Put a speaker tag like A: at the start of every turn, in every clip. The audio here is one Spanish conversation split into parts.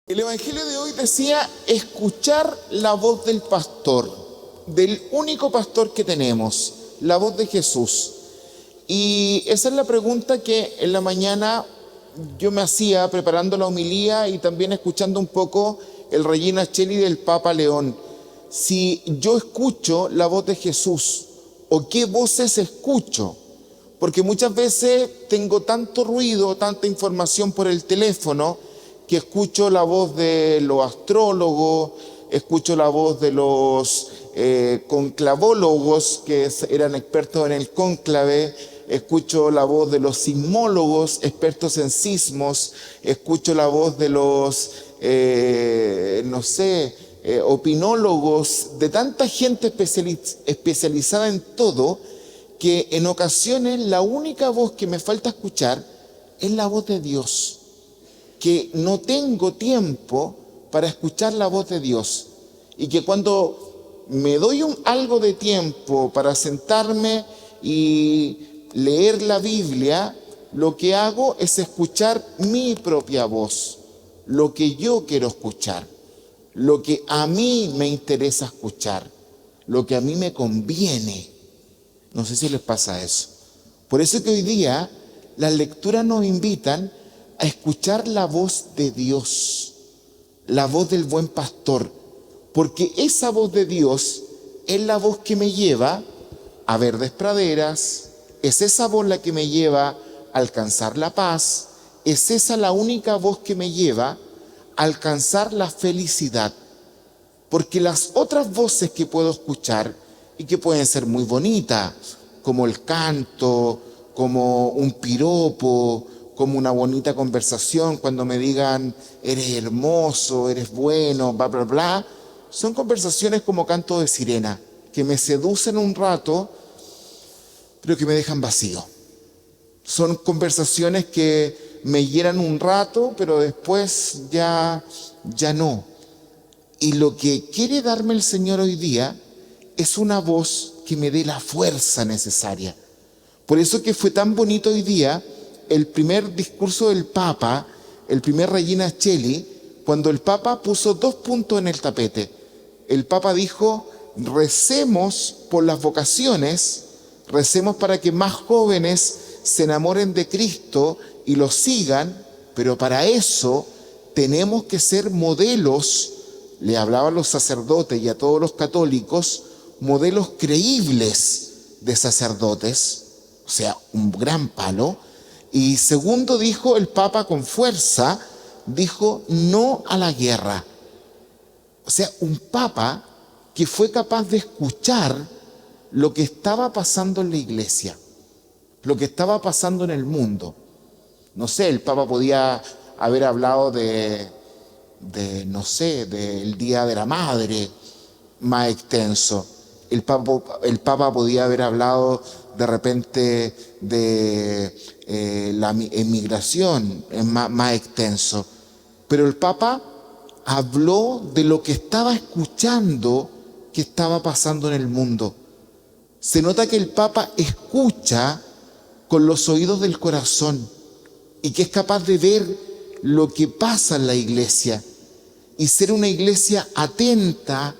A: El Evangelio de hoy decía escuchar la voz del pastor, del único pastor que tenemos, la voz de Jesús. Y esa es la pregunta que en la mañana yo me hacía preparando la homilía y también escuchando un poco el Regina Coeli del Papa León. Si yo escucho la voz de Jesús o qué voces escucho, porque muchas veces tengo tanto ruido, tanta información por el teléfono, que escucho la voz de los astrólogos, escucho la voz de los conclavólogos que eran expertos en el cónclave, escucho la voz de los sismólogos, expertos en sismos, escucho la voz de los, opinólogos, de tanta gente especializada en todo, que en ocasiones la única voz que me falta escuchar es la voz de Dios. Que no tengo tiempo para escuchar la voz de Dios y que cuando me doy algo de tiempo para sentarme y leer la Biblia, lo que hago es escuchar mi propia voz, lo que yo quiero escuchar, lo que a mí me interesa escuchar, lo que a mí me conviene. No sé si les pasa eso. Por eso que hoy día las lecturas nos invitan a escuchar la voz de Dios, la voz del buen pastor, porque esa voz de Dios es la voz que me lleva a verdes praderas, es esa voz la que me lleva a alcanzar la paz, es esa la única voz que me lleva a alcanzar la felicidad, porque las otras voces que puedo escuchar y que pueden ser muy bonitas, como el canto, como un piropo, como una bonita conversación, cuando me digan, eres hermoso, eres bueno, bla, bla, bla, son conversaciones como canto de sirena, que me seducen un rato, pero que me dejan vacío. Son conversaciones que me llenan un rato, pero después ya no. Y lo que quiere darme el Señor hoy día es una voz que me dé la fuerza necesaria. Por eso que fue tan bonito hoy día el primer discurso del Papa, el primer Regina Coeli, cuando el Papa puso 2 puntos en el tapete. El Papa dijo, recemos por las vocaciones, recemos para que más jóvenes se enamoren de Cristo y lo sigan, pero para eso tenemos que ser modelos, le hablaba a los sacerdotes y a todos los católicos, modelos creíbles de sacerdotes, o sea, un gran palo. Y segundo, dijo el Papa con fuerza, dijo no a la guerra. O sea, un Papa que fue capaz de escuchar lo que estaba pasando en la iglesia, lo que estaba pasando en el mundo. No sé, el Papa podía haber hablado del Día de la Madre, más extenso. El Papa podía haber hablado de repente de la emigración, es más extenso. Pero el Papa habló de lo que estaba escuchando que estaba pasando en el mundo. Se nota que el Papa escucha con los oídos del corazón y que es capaz de ver lo que pasa en la iglesia y ser una iglesia atenta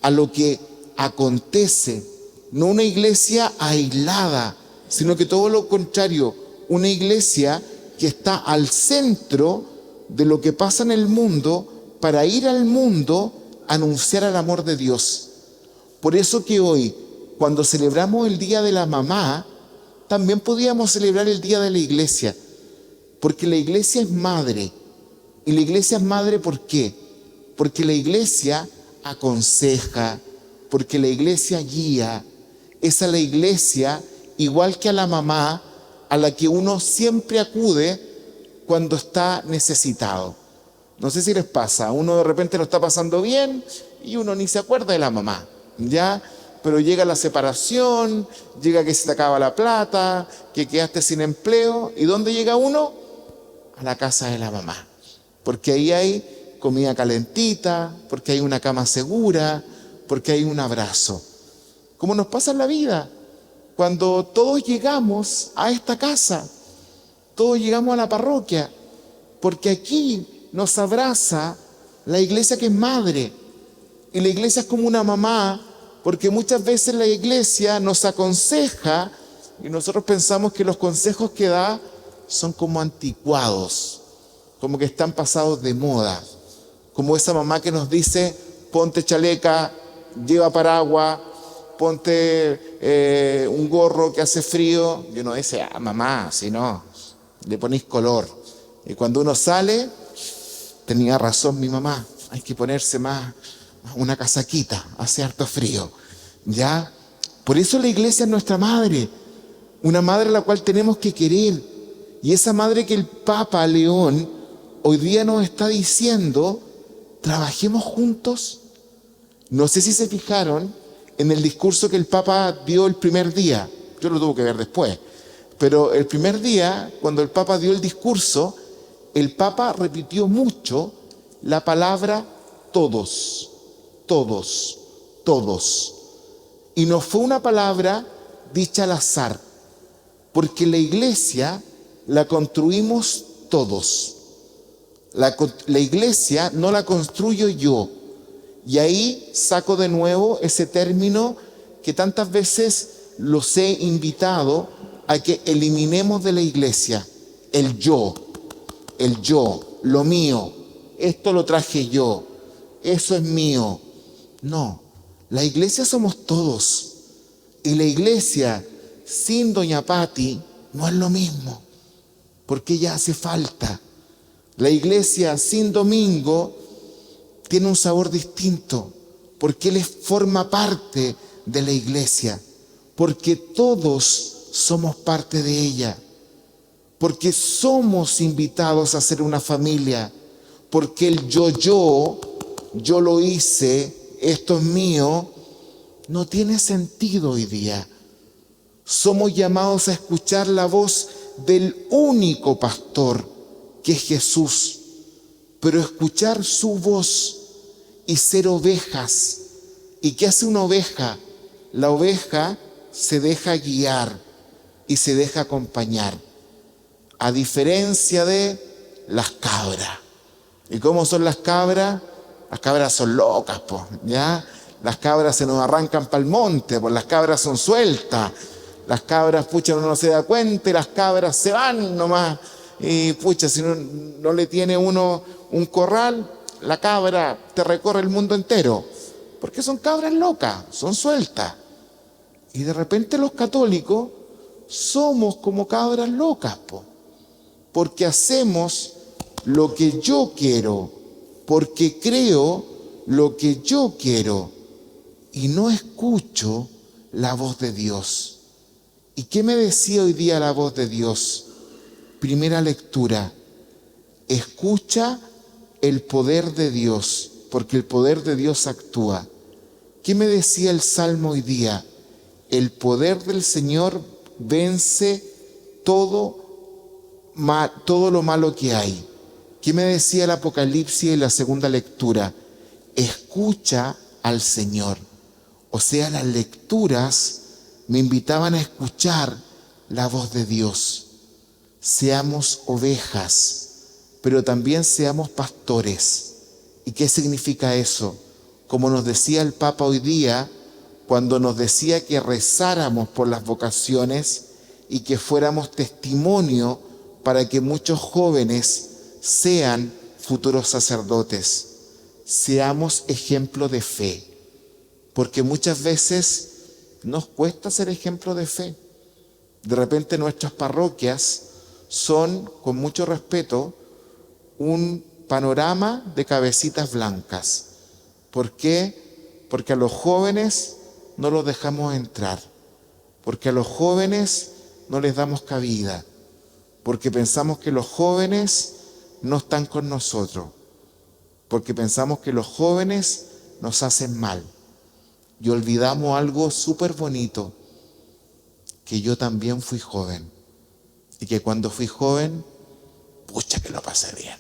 A: a lo que acontece, no una iglesia aislada, sino que todo lo contrario, una iglesia que está al centro de lo que pasa en el mundo para ir al mundo a anunciar el amor de Dios. Por eso que hoy, cuando celebramos el Día de la Mamá, también podíamos celebrar el Día de la Iglesia, porque la iglesia es madre. Y la iglesia es madre, ¿por qué? Porque la iglesia aconseja, porque la iglesia guía. Es a la iglesia, igual que a la mamá, a la que uno siempre acude cuando está necesitado. No sé si les pasa, uno de repente lo está pasando bien y uno ni se acuerda de la mamá, ¿ya? Pero llega la separación, llega que se te acaba la plata, que quedaste sin empleo, ¿y dónde llega uno? A la casa de la mamá, porque ahí hay comida calentita, porque hay una cama segura, porque hay un abrazo. Como nos pasa en la vida, cuando todos llegamos a esta casa, todos llegamos a la parroquia, porque aquí nos abraza la iglesia que es madre. Y la iglesia es como una mamá, porque muchas veces la iglesia nos aconseja y nosotros pensamos que los consejos que da son como anticuados, como que están pasados de moda. Como esa mamá que nos dice, ponte chaleca, lleva paraguas, ponte un gorro que hace frío. Y uno dice, mamá, si no, le ponéis color. Y cuando uno sale, tenía razón mi mamá, hay que ponerse más una casaquita, hace harto frío. ¿Ya? Por eso la iglesia es nuestra madre, una madre a la cual tenemos que querer. Y esa madre que el Papa León hoy día nos está diciendo, trabajemos juntos. No sé si se fijaron en el discurso que el Papa dio el primer día. Yo lo tuve que ver después. Pero el primer día, cuando el Papa dio el discurso, el Papa repitió mucho la palabra todos, todos, todos. Y no fue una palabra dicha al azar, porque la iglesia la construimos todos. La iglesia no la construyo yo. Y ahí saco de nuevo ese término que tantas veces los he invitado a que eliminemos de la iglesia. El yo, lo mío, esto lo traje yo, eso es mío. No, la iglesia somos todos. Y la iglesia sin doña Pati no es lo mismo, porque ella hace falta. La iglesia sin Domingo tiene un sabor distinto, porque él forma parte de la iglesia, porque todos somos parte de ella, porque somos invitados a ser una familia, porque el yo lo hice, esto es mío, no tiene sentido hoy día. Somos llamados a escuchar la voz del único pastor, que es Jesús, pero escuchar su voz y ser ovejas. ¿Y qué hace una oveja? La oveja se deja guiar y se deja acompañar, a diferencia de las cabras. ¿Y cómo son las cabras? Las cabras son locas, pues, ¿ya? Las cabras se nos arrancan para el monte, pues las cabras son sueltas. Las cabras, pucha, uno no se da cuenta y las cabras se van nomás. Y pucha, si no le tiene uno un corral, la cabra te recorre el mundo entero. Porque son cabras locas, son sueltas. Y de repente los católicos somos como cabras locas, porque hacemos lo que yo quiero, porque creo lo que yo quiero y no escucho la voz de Dios. ¿Y qué me decía hoy día la voz de Dios? Primera lectura, escucha el poder de Dios, porque el poder de Dios actúa. ¿Qué me decía el Salmo hoy día? El poder del Señor vence todo lo malo que hay. ¿Qué me decía el Apocalipsis en la segunda lectura? Escucha al Señor. O sea, las lecturas me invitaban a escuchar la voz de Dios. Seamos ovejas, pero también seamos pastores. ¿Y qué significa eso? Como nos decía el Papa hoy día, cuando nos decía que rezáramos por las vocaciones y que fuéramos testimonio para que muchos jóvenes sean futuros sacerdotes. Seamos ejemplo de fe, porque muchas veces nos cuesta ser ejemplo de fe. De repente nuestras parroquias son, con mucho respeto, un panorama de cabecitas blancas. ¿Por qué? Porque a los jóvenes no los dejamos entrar, porque a los jóvenes no les damos cabida, porque pensamos que los jóvenes no están con nosotros, porque pensamos que los jóvenes nos hacen mal. Y olvidamos algo súper bonito, que yo también fui joven, y que cuando fui joven, pucha que lo pasé bien.